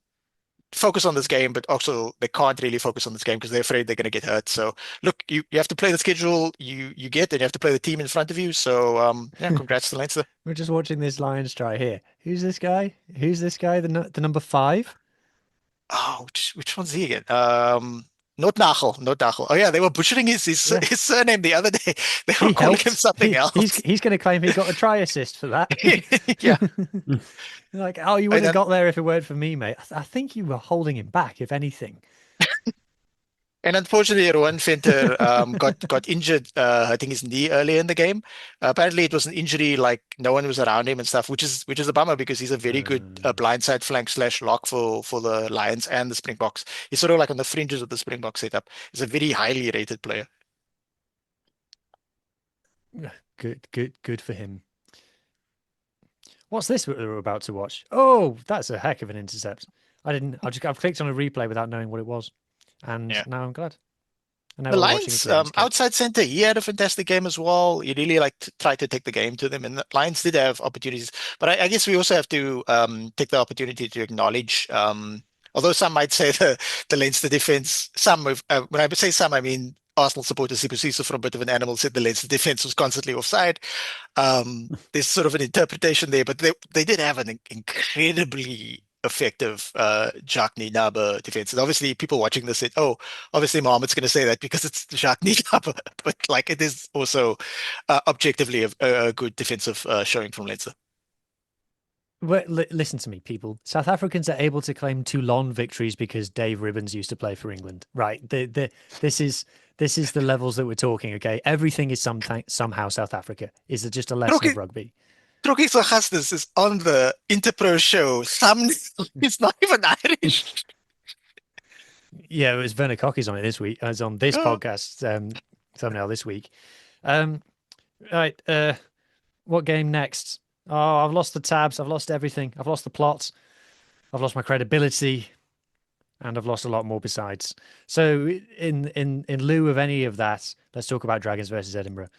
S5: focus on this game, but also they can't really focus on this game because they're afraid they're going to get hurt. So look, you have to play the schedule you get, and you have to play the team in front of you. So yeah, congrats to Leinster.
S4: We're just watching this Lions try here. Who's this guy? Who's this guy? The number 5?
S5: Oh, which one's he again? Not Nachel, not Nachel. Oh yeah, they were butchering
S4: Yeah.
S5: his surname the other day. They were
S4: He
S5: calling him
S4: helped.
S5: something
S4: He's
S5: else.
S4: he's going to claim he got a try assist for that.
S5: Yeah,
S4: Like, oh, you
S5: and
S4: wouldn't have
S5: then,
S4: got there if it weren't for me, mate. I think you were holding him back, if anything.
S5: and unfortunately, Rowan Venter got injured, hurting his knee earlier in the game. Apparently, it was an injury like no one was around him and stuff, which is a bummer because he's a very good blindside flank / lock for the Lions and the Springboks. He's sort of like on the fringes of the Springbok setup. He's a very highly rated player.
S4: Good for him. What's this we're about to watch? Oh, that's a heck of an intercept. I've clicked on a replay without knowing what it was, and
S5: Yeah.
S4: now I'm glad. And now
S5: The
S4: we're watching a
S5: Lions,
S4: clearance kick.
S5: outside center, he had a fantastic game as well. He really like tried to take the game to them, and the Lions did have opportunities. But I guess we also have to take the opportunity to acknowledge, although some might say the Leinster defense, when I say some, I mean Arsenal supporter Sibusiso from a bit of an animal said the Leinster defense was constantly offside. There's sort of an interpretation there, but they did have an incredibly effective Jacques Nienaber defense. And obviously people watching this said, oh, obviously Mohammed's going to say that because it's Jacques Nienaber, but like it is also objectively a good defensive showing from Leinster.
S4: Listen to me, people. South Africans are able to claim Toulon victories because Dave Ribbons used to play for England, right? This is the levels that we're talking. Okay, everything is somehow South Africa. Is it just a lesson of rugby?
S5: Troki Sagastis is on the Interpro show. He's not even Irish.
S4: Yeah, it was Werner Cockey's on it this week. It's on this podcast thumbnail this week. Right. What game next? Oh, I've lost the tabs. I've lost everything. I've lost the plot. I've lost my credibility, and I've lost a lot more besides. So, in lieu of any of that, let's talk about Dragons versus Edinburgh.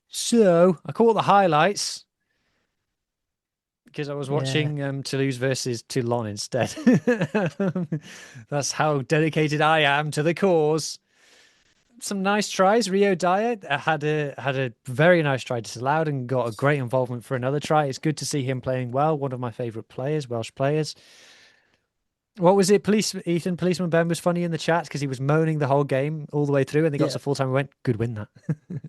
S4: So, I caught the highlights because I was watching Toulouse versus Toulon instead. That's how dedicated I am to the cause. some nice tries. Rio Dyer had a very nice try disallowed and got a great involvement for another try. It's good to see him playing well. One of my favourite players, Welsh players. What was it? Policeman Ben was funny in the chat because he was moaning the whole game all the way through, and they got
S6: Yeah,
S4: to full time. We went, good win that.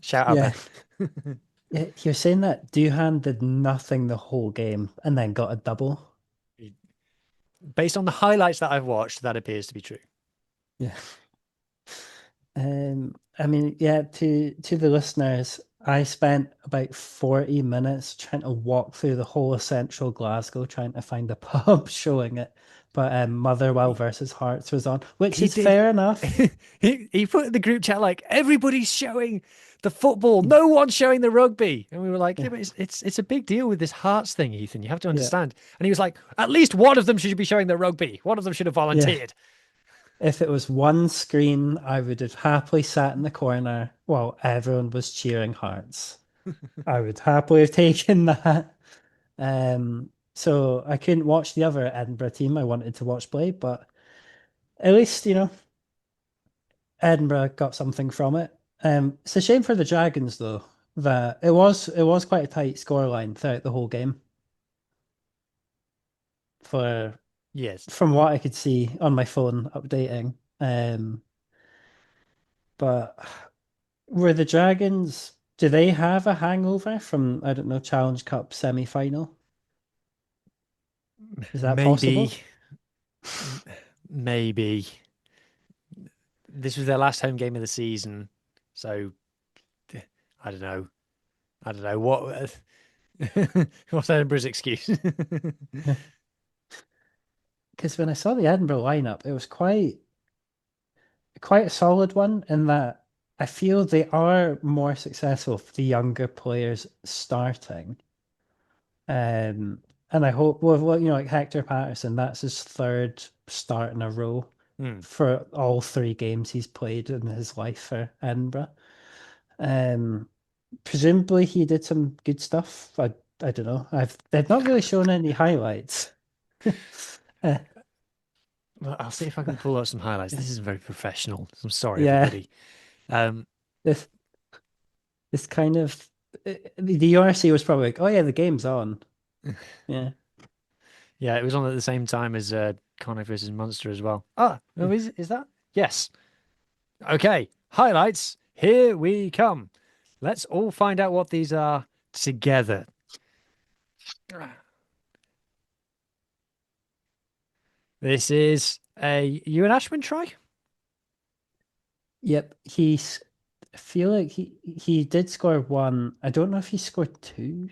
S4: Shout out
S6: yeah.
S4: Ben.
S6: Yeah, you're saying that Duhan did nothing the whole game and then got a double.
S4: Based on the highlights that I've watched, that appears to be true.
S6: Yeah. I mean, yeah, to the listeners, I spent about 40 minutes trying to walk through the whole of central Glasgow trying to find a pub showing it. But Motherwell versus Hearts was on, which
S4: He
S6: is
S4: did.
S6: fair enough.
S4: He put in the group chat like everybody's showing the football, no one's showing the rugby, and we were like, yeah,
S6: Yeah,
S4: but it's a big deal with this Hearts thing, Ethan. You have to
S6: yeah,
S4: understand. And he was like, at least one of them should be showing the rugby. One of them should have
S6: yeah.
S4: volunteered.
S6: If it was one screen, I would have happily sat in the corner while everyone was cheering Hearts. I would happily have taken that. So I couldn't watch the other Edinburgh team I wanted to watch play, but at least, Edinburgh got something from it. It's a shame for the Dragons though, that it was quite a tight scoreline throughout the whole game. For
S4: Yes,
S6: From what I could see on my phone updating. But were the Dragons, do they have a hangover from, I don't know, Challenge Cup semi-final? Is that
S4: maybe,
S6: possible?
S4: maybe this was their last home game of the season, so I don't know. I don't know what. What's Edinburgh's excuse?
S6: Because when I saw the Edinburgh lineup, it was quite a solid one in that I feel they are more successful for the younger players starting. And I hope, well, like Hector Patterson, that's his third start in a row
S4: Hmm.
S6: for all three games he's played in his life for Edinburgh. Um, Presumably he did some good stuff. I don't know. They've not really shown any highlights. Uh,
S4: Well, I'll see if I can pull out some highlights. This isn't very professional. I'm sorry,
S6: yeah,
S4: everybody. Um,
S6: this this kind of the URC was probably like, oh yeah, the game's on. Yeah.
S4: yeah, it was on at the same time as Connacht versus Munster as well. Ah, oh, is that? Yes. Okay, highlights. Here we come. Let's all find out what these are together. This is a Ewan Ashman try.
S6: Yep. I feel like he did score one. I don't know if he scored two.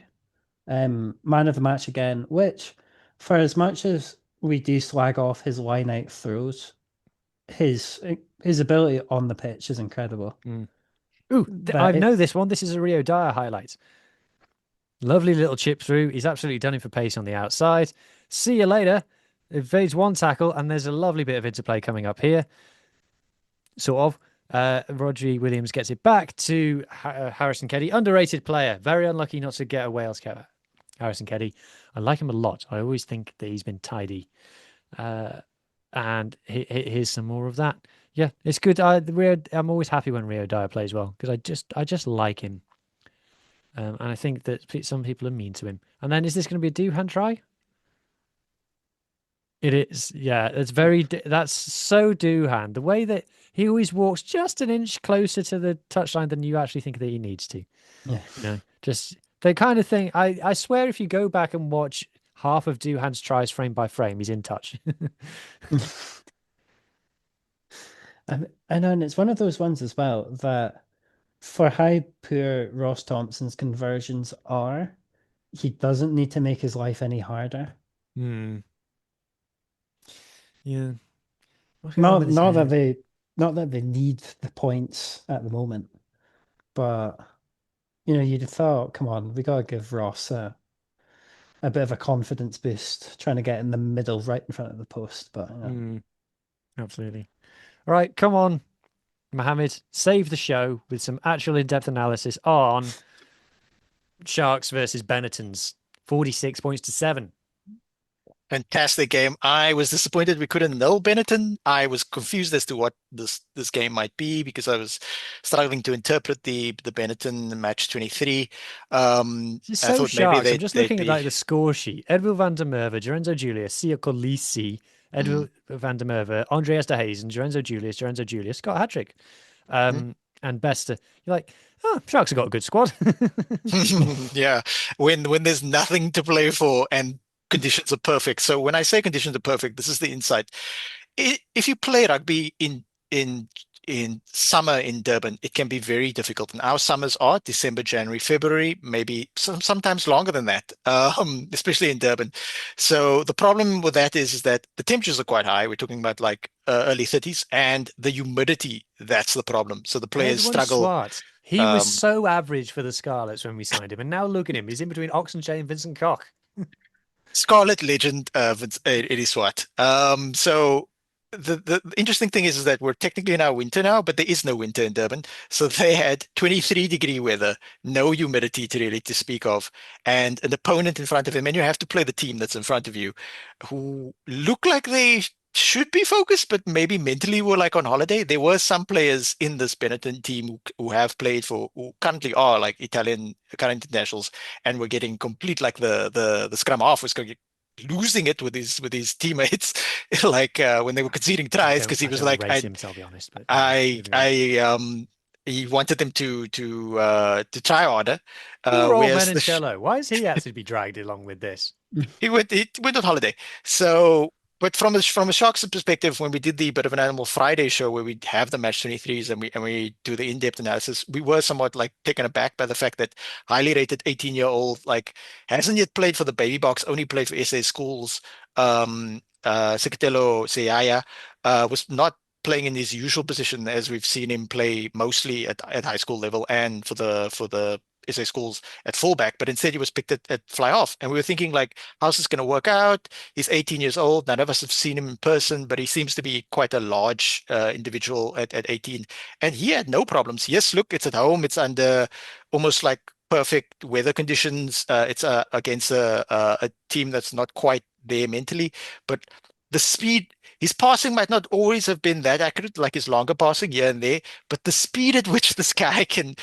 S6: Man of the match again, which for as much as we do slag off his line out throws, his his ability on the pitch is incredible.
S4: Mm. Ooh, I
S6: But
S4: know
S6: it's
S4: this one. This is a Rio Dyer highlight. Lovely little chip through. He's absolutely done it for pace on the outside. See you later. Evades one tackle, and there's a lovely bit of interplay coming up here. Sort of. Rodri Williams gets it back to Harrison Keddy. Underrated player. Very unlucky not to get a Wales cap. Harrison Keddy. I like him a lot. I always think that he's been tidy. And here's some more of that. Yeah, it's good. I'm always happy when Rio Dyer plays well because I just like him. And I think that some people are mean to him. And then is this going to be a Doohan try? It is. Yeah, that's so Doohan. The way that he always walks just an inch closer to the touchline than you actually think that he needs to.
S6: yeah.
S4: Just the kind of thing. I swear if you go back and watch half of Doohan's tries frame by frame, he's in touch.
S6: I know, and it's one of those ones as well that for how poor Ross Thompson's conversions are, he doesn't need to make his life any harder.
S4: Hmm. Yeah. What's going on
S6: Not
S4: with his
S6: not that
S4: hair?
S6: they need the points at the moment, but you'd have thought, come on, we gotta give Ross a bit of a confidence boost, trying to get in the middle, right in front of the post. But
S4: Hmm. Absolutely. All right, come on, Mohammed, save the show with some actual in-depth analysis on Sharks versus Benetton's 46 points to 7.
S5: Fantastic game. I was disappointed we couldn't nil Benetton. I was confused as to what this game might be because I was struggling to interpret the Benetton match 23.
S4: She's
S5: I
S4: so
S5: thought maybe
S4: sharks. I'm just
S5: they'd
S4: looking at
S5: be.
S4: like the score sheet. Edwil van der Merwe, Lorenzo Julius, Sia Colisi,
S5: Mm,
S4: Edwil van der Merwe, Andreas de Hazen, Lorenzo Julius, got a hat trick.
S5: mm.
S4: And Bester. You're like, oh, Sharks have got a good squad.
S5: Yeah, when there's nothing to play for and conditions are perfect. So when I say conditions are perfect, this is the insight. If you play rugby in in summer in Durban, it can be very difficult. And our summers are December, January, February, maybe sometimes longer than that, especially in Durban. So the problem with that is that the temperatures are quite high. We're talking about like early 30s, and the humidity, that's the problem. So the players
S4: Edwin
S5: struggle.
S4: Swart. He was
S5: Um,
S4: so average for the Scarlets when we signed him. And now look at him. He's in between Oxenchain and Vincent Koch.
S5: Scarlet Legend, it is what. So the interesting thing is that we're technically in our winter now, but there is no winter in Durban. So they had 23-degree weather, no humidity to really to speak of, and an opponent in front of him, and you have to play the team that's in front of you, who look like they should be focused, but maybe mentally were like on holiday. There were some players in this Benetton team who have played for, who currently are like Italian current internationals, and were getting complete like the scrum half was going losing it with his teammates like when they were conceding tries because he
S4: I
S5: was
S4: don't
S5: like
S4: rate him, to be honest. But anyway,
S5: I
S4: moving on.
S5: I he wanted them to try harder,
S4: Poor old
S5: whereas
S4: Menincello. Why is he had to be dragged along with this?
S5: he went on holiday. So, but from a Sharks perspective, when we did the Bit of an Animal Friday show where we have the match 23s and we do the in-depth analysis, we were somewhat like taken aback by the fact that highly rated 18-year-old like hasn't yet played for the baby box, only played for SA schools. Sekitelo Seaya was not playing in his usual position as we've seen him play mostly at high school level and for the SA schools at fullback, but instead he was picked at fly off. And we were thinking like, how's this going to work out? He's 18 years old. None of us have seen him in person, but he seems to be quite a large individual at 18. And he had no problems. Yes, look, it's at home. It's under almost like perfect weather conditions. It's against a team that's not quite there mentally, but the speed, his passing might not always have been that accurate, like his longer passing here and there, but the speed at which this guy can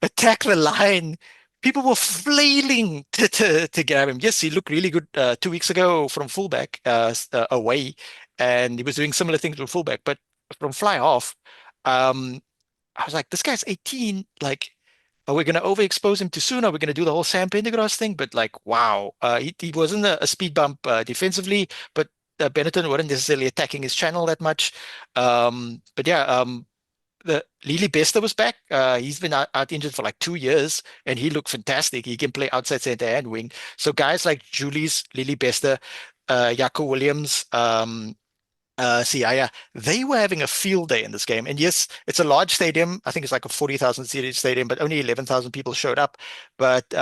S5: attack the line. People were flailing to grab him. Yes, he looked really good 2 weeks ago from fullback away, and he was doing similar things from fullback. But from fly off, um, I was like, this guy's 18. Like, are we going to overexpose him too soon? Are we going to do the whole Sam Pendergrass thing? But like, wow, he wasn't a speed bump defensively, but Benetton wasn't necessarily attacking his channel that much. But yeah, the Lily Bester was back. He's been out injured for like 2 years, and he looked fantastic. He can play outside center and wing. So guys like Julius, Lily Bester, Jaco Williams, Siaya, they were having a field day in this game. And yes, it's a large stadium. I think it's like a 40,000 seated stadium, but only 11,000 people showed up. But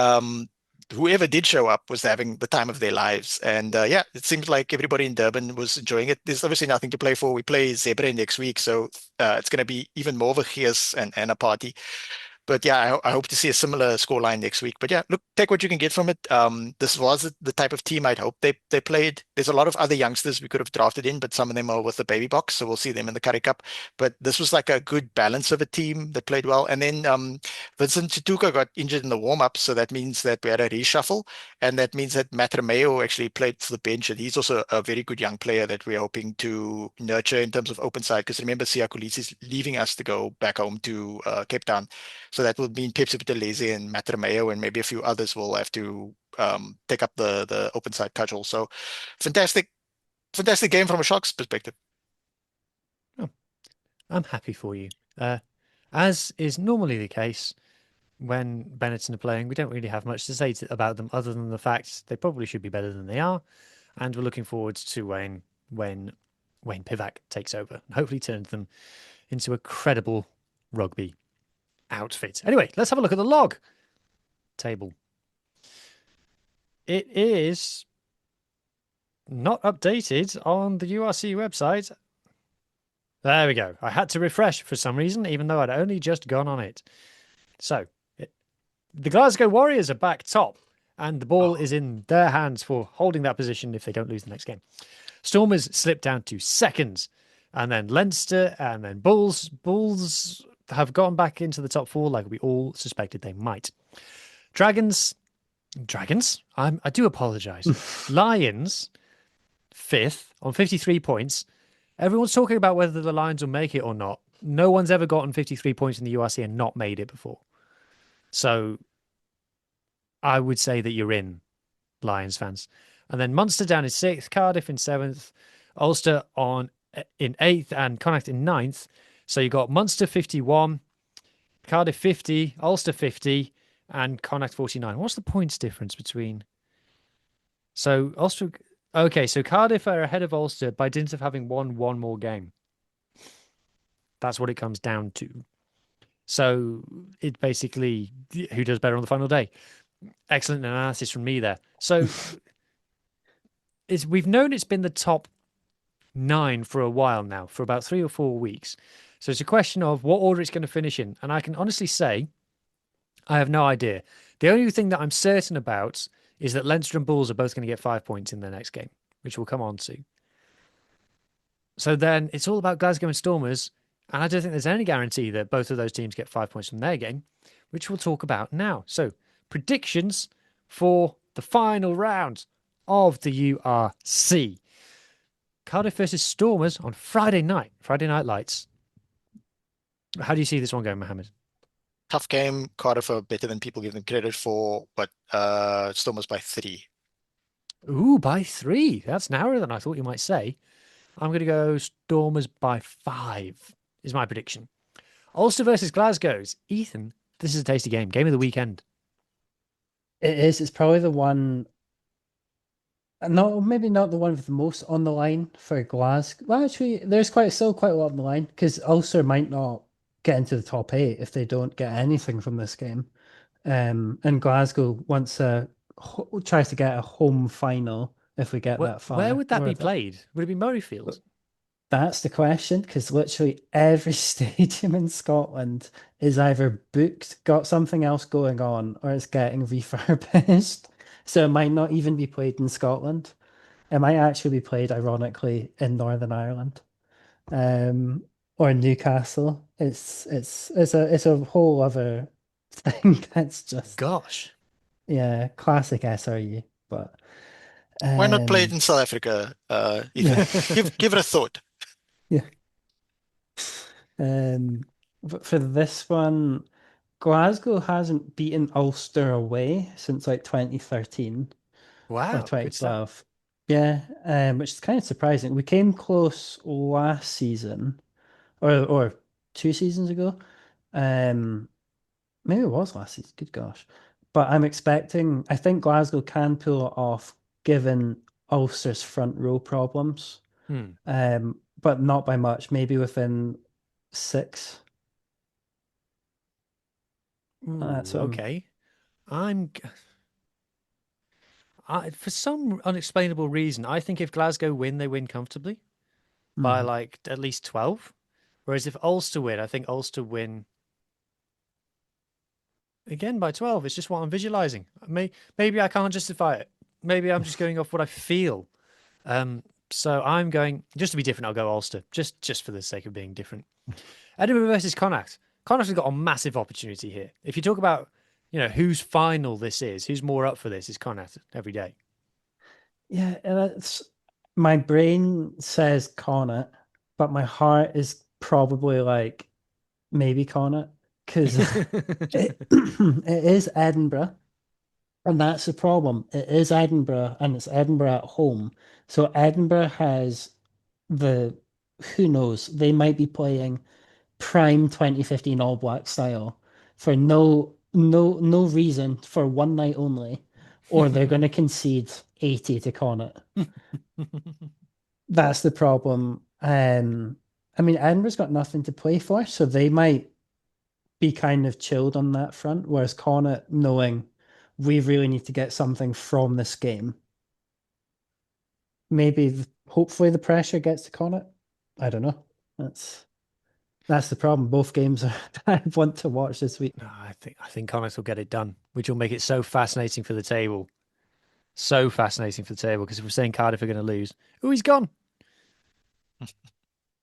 S5: whoever did show up was having the time of their lives. And yeah, it seems like everybody in Durban was enjoying it. There's obviously nothing to play for. We play Zebre next week, so it's going to be even more of a chaos and a party. But yeah, I hope to see a similar scoreline next week. But yeah, look, take what you can get from it. This was the type of team I'd hope they played. There's a lot of other youngsters we could have drafted in, but some of them are with the baby box, so we'll see them in the Curry Cup. But this was like a good balance of a team that played well. And then Vincent Chituka got injured in the warm-up, so that means that we had a reshuffle, and that means that Matt Romeo actually played for the bench, and he's also a very good young player that we're hoping to nurture in terms of open side. Because remember, Siya Kolisi is leaving us to go back home to Cape Town. So that would mean Pepsi Buthelezi and Matt Romeo and maybe a few others will have to take up the open side cudgel. So fantastic, fantastic game from a Sharks perspective.
S4: Oh, I'm happy for you. As is normally the case when Benetton are playing, we don't really have much to say about them other than the fact they probably should be better than they are. And we're looking forward to when Wayne Pivac takes over and hopefully turns them into a credible rugby outfit. Anyway, let's have a look at the log table. It is not updated on the URC website. There we go. I had to refresh for some reason, even though I'd only just gone on it. So, the Glasgow Warriors are back top. and the ball is in their hands for holding that position if they don't lose the next game. Stormers slip down to seconds, and then Leinster, and then Bulls. Bulls have gone back into the top four like we all suspected they might. Dragons. I do apologise. Lions, fifth on 53 points. Everyone's talking about whether the Lions will make it or not. No one's ever gotten 53 points in the URC and not made it before. So I would say that you're in, Lions fans. And then Munster down in sixth, Cardiff in seventh, Ulster in eighth, and Connacht in ninth. So you got Munster 51, Cardiff 50, Ulster 50, and Connacht 49. What's the points difference between? So Ulster. Okay, so Cardiff are ahead of Ulster by dint of having won one more game. That's what it comes down to. So it basically, who does better on the final day? Excellent analysis from me there. So we've known it's been the top 9 for a while now, for about 3 or 4 weeks. So it's a question of what order it's going to finish in. And I can honestly say, I have no idea. The only thing that I'm certain about is that Leinster and Bulls are both going to get 5 points in their next game, which we'll come on to. So then it's all about Glasgow and Stormers, and I don't think there's any guarantee that both of those teams get 5 points from their game, which we'll talk about now. So predictions for the final round of the URC. Cardiff versus Stormers on Friday Night Lights. How do you see this one going, Mohammed?
S5: Tough game. Cardiff are better than people give them credit for, but Stormers by 3.
S4: Ooh, by 3. That's narrower than I thought you might say. I'm going to go Stormers by 5 is my prediction. Ulster versus Glasgow's. Ethan, this is a tasty game. Game of the weekend.
S6: It is. It's probably the one. Maybe not the one with the most on the line for Glasgow. Well, actually, there's still quite a lot on the line because Ulster might not get into the top 8 if they don't get anything from this game. And Glasgow tries to get a home final if we get that far.
S4: Where would that be played? Would it be Murrayfield?
S6: That's the question, because literally every stadium in Scotland is either booked, got something else going on, or it's getting refurbished. So it might not even be played in Scotland. It might actually be played, ironically, in Northern Ireland, or Newcastle. It's a whole other thing. That's just classic SRU. But
S5: why not play it in South Africa? Give it a thought.
S6: Yeah. But for this one, Glasgow hasn't beaten Ulster away since like 2013
S4: Wow,
S6: or 2012. Yeah, which is kind of surprising. We came close last season, or 2 seasons ago. Maybe it was last season. Good gosh. But I think Glasgow can pull it off given Ulster's front row problems. But not by much, maybe within 6.
S4: Okay. For some unexplainable reason, I think if Glasgow win, they win comfortably by like at least 12. Whereas if Ulster win, I think Ulster win again by 12. It's just what I'm visualizing. Maybe I can't justify it. Maybe I'm just going off what I feel. So I'm going, just to be different, I'll go Ulster, just for the sake of being different. Edinburgh versus Connacht. Connacht has got a massive opportunity here. If you talk about, whose final this is, who's more up for this, is Connacht every day.
S6: Yeah, my brain says Connacht, but my heart is probably like maybe Connacht, because it is Edinburgh. And that's the problem. It is Edinburgh, and it's Edinburgh at home. So Edinburgh has who knows, they might be playing prime 2015 All Black style for no reason, for one night only, or they're going to concede 80 to Connacht. That's the problem. Edinburgh's got nothing to play for, so they might be kind of chilled on that front, whereas Connacht, knowing we really need to get something from this game. Maybe, hopefully the pressure gets to Connacht. I don't know. That's the problem. Both games are I want to watch this week.
S4: No, I think Connacht will get it done, which will make it so fascinating for the table. So fascinating for the table, because if we're saying Cardiff are going to lose, oh, he's gone.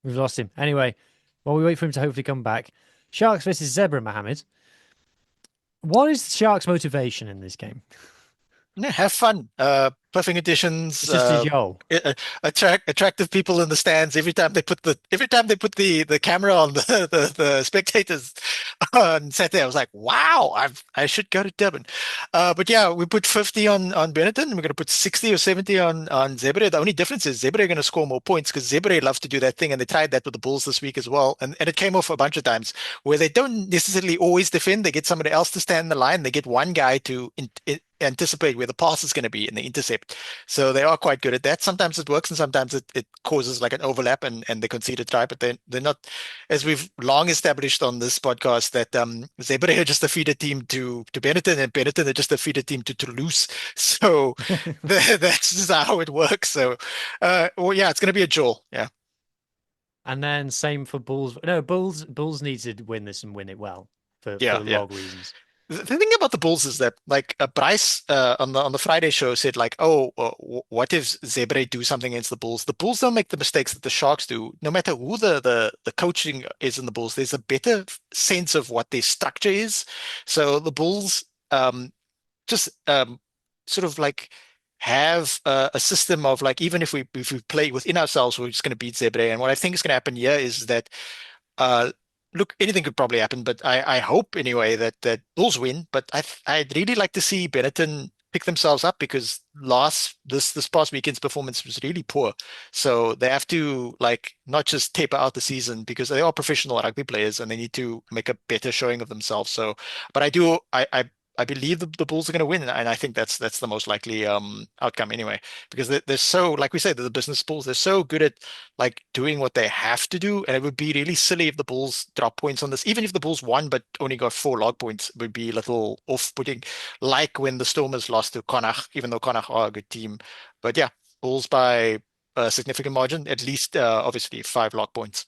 S4: We've lost him. Anyway, while we wait for him to hopefully come back, Sharks versus Zebra, Mohammed. What is the Sharks' motivation in this game?
S5: Yeah, have fun. Puffing additions.
S4: It's just a Joel.
S5: Attractive people in the stands every time they put the camera on the spectators on Saturday. I was like, wow, I should go to Durban. But yeah, we put 50 on Benetton. We're going to put 60 or 70 on Zebre. The only difference is Zebre are going to score more points because Zebre loves to do that thing, and they tried that with the Bulls this week as well. And it came off a bunch of times where they don't necessarily always defend. They get somebody else to stand in the line. They get one guy to anticipate where the pass is going to be in the intercept. So they are quite good at that. Sometimes it works and sometimes it causes like an overlap and they concede a try, but they're not, as we've long established on this podcast, that Zebre are just a feeder team to Benetton and Benetton are just a feeder team to Toulouse. So that's just how it works. So well, yeah, it's going to be a jaw. Yeah.
S4: And then same for Bulls. No, Bulls need to win this and win it well for log reasons.
S5: The thing about the Bulls is that, like, Bryce on the Friday show said, like, oh, what if Zebre do something against the Bulls? The Bulls don't make the mistakes that the Sharks do. No matter who the coaching is in the Bulls, there's a better sense of what their structure is. So the Bulls just sort of like have a system of like, even if we play within ourselves, we're just going to beat Zebre. And what I think is going to happen here is that look, anything could probably happen, but I hope anyway that Bulls win. But I'd really like to see Benetton pick themselves up because this past weekend's performance was really poor. So they have to like not just taper out the season because they are professional rugby players and they need to make a better showing of themselves. So, but I believe the Bulls are going to win, and I think that's the most likely outcome anyway, because they're so, like we said, they're the business Bulls. They're so good at like doing what they have to do, and it would be really silly if the Bulls drop points on this. Even if the Bulls won but only got 4 log points, it would be a little off-putting, like when the Stormers lost to Connacht, even though Connacht are a good team. But yeah, Bulls by a significant margin, at least obviously 5 log points.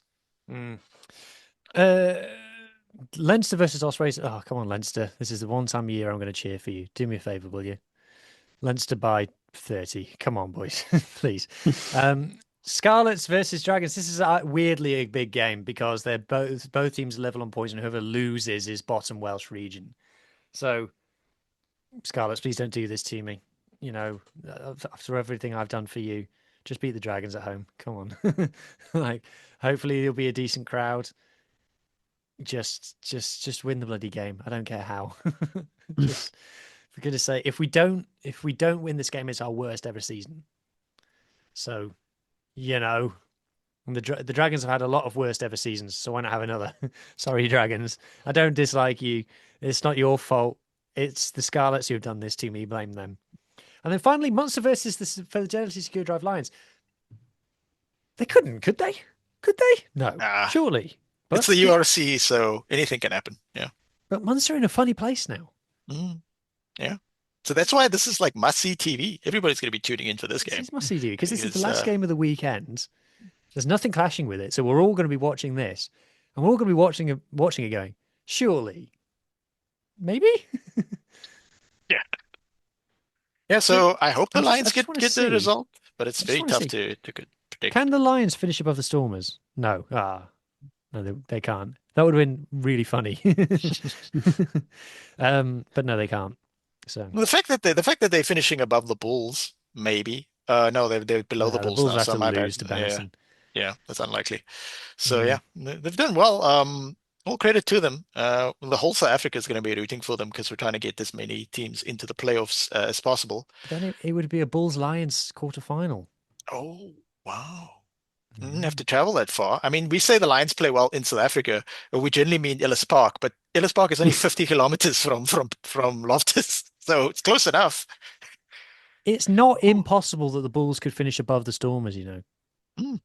S4: Leinster versus Ospreys. Oh, come on, Leinster. This is the one time a year I'm going to cheer for you. Do me a favour, will you? Leinster by 30. Come on, boys. Please. Scarlets versus Dragons. This is weirdly a big game because they're both teams level on points, and whoever loses is bottom Welsh region. So, Scarlets, please don't do this to me. You know, after everything I've done for you, just beat the Dragons at home. Come on. Like, hopefully there'll be a decent crowd. Just win the bloody game. I don't care how. Just for goodness sake, if we don't win this game, it's our worst ever season. So, you know, the Dragons have had a lot of worst ever seasons, so why not have another? Sorry, Dragons. I don't dislike you. It's not your fault. It's the Scarlets who have done this to me. Blame them. And then finally, Munster versus the Fidelity Secure Drive Lions. They couldn't, could they? Could they? No, surely. But
S5: it's the URC, so anything can happen. Yeah.
S4: But Munster are in a funny place now.
S5: Yeah. So that's why this is like must-see TV. Everybody's going to be tuning in for this game.
S4: It's must-see TV because this is the last game of the weekend. There's nothing clashing with it, so we're all going to be watching this, and we're all going to be watching it going, surely, maybe?
S5: Yeah. Yeah, so I hope the Lions get the result, but it's very tough to predict.
S4: Can the Lions finish above the Stormers? No. No, they can't. That would have been really funny. But no, they can't. So
S5: the fact that they're finishing above the Bulls, maybe. No, they're below the Bulls now.
S4: Have
S5: so
S4: to lose to Benson.
S5: Yeah, that's unlikely. So yeah, they've done well. All credit to them. The whole South Africa is going to be rooting for them because we're trying to get as many teams into the playoffs as possible.
S4: Then it would be a Bulls-Lions quarterfinal.
S5: Oh, wow. Didn't have to travel that far. I mean, we say the Lions play well in South Africa, but we generally mean Ellis Park. But Ellis Park is only 50 kilometers from Loftus, so it's close enough.
S4: It's not impossible that the Bulls could finish above the Stormers, you know.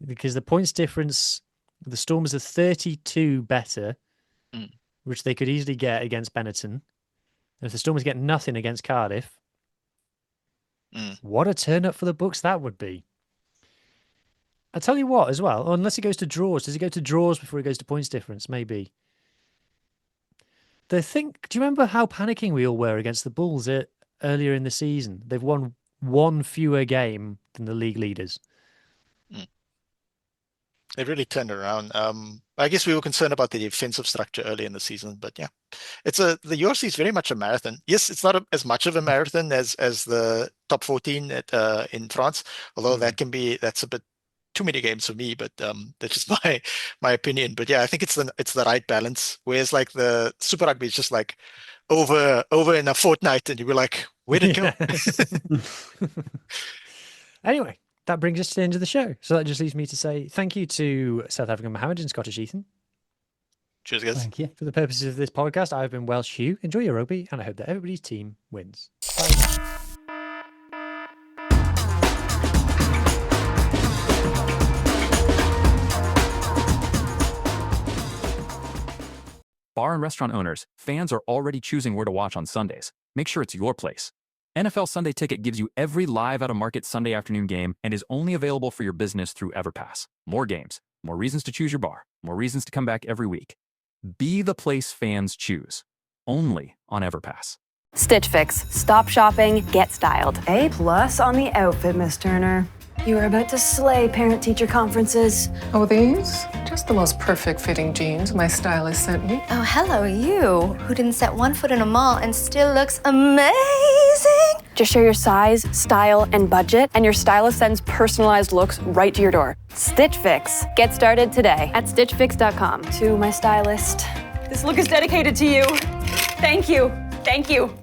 S4: Because the points difference, the Stormers are 32 better, which they could easily get against Benetton. And if the Stormers get nothing against Cardiff, what a turn up for the books that would be. I tell you what, as well, unless it goes to draws, does it go to draws before it goes to points difference? Maybe. Do you remember how panicking we all were against the Bulls earlier in the season? They've won one fewer game than the league leaders.
S5: They really turned it around. I guess we were concerned about the defensive structure early in the season, but yeah, the UFC is very much a marathon. Yes, it's not as much of a marathon as the top 14 in France, although that's a bit too many games for me. But that's just my opinion. But yeah, I think it's the right balance. Whereas like the Super Rugby is just like over in a fortnight, and you were like, where did it go?
S4: Anyway. That brings us to the end of the show. So that just leaves me to say thank you to South African Muhammed and Scottish Ethan.
S5: Cheers, guys.
S6: Thank you.
S4: For the purposes of this podcast, I've been Welsh Hugh. Enjoy your rugby, and I hope that everybody's team wins. Bye.
S7: Bar and restaurant owners, fans are already choosing where to watch on Sundays. Make sure it's your place. NFL Sunday Ticket gives you every live out-of-market Sunday afternoon game and is only available for your business through EverPass. More games, more reasons to choose your bar, more reasons to come back every week. Be the place fans choose. Only on EverPass.
S8: Stitch Fix. Stop shopping, get styled.
S9: A+ on the outfit, Miss Turner. You are about to slay parent-teacher conferences.
S10: Oh, these? Just the most perfect fitting jeans my stylist sent me.
S11: Oh, hello, you, who didn't set one foot in a mall and still looks amazing.
S8: Just share your size, style, and budget, and your stylist sends personalized looks right to your door. Stitch Fix. Get started today at stitchfix.com.
S9: To my stylist, this look is dedicated to you. Thank you. Thank you.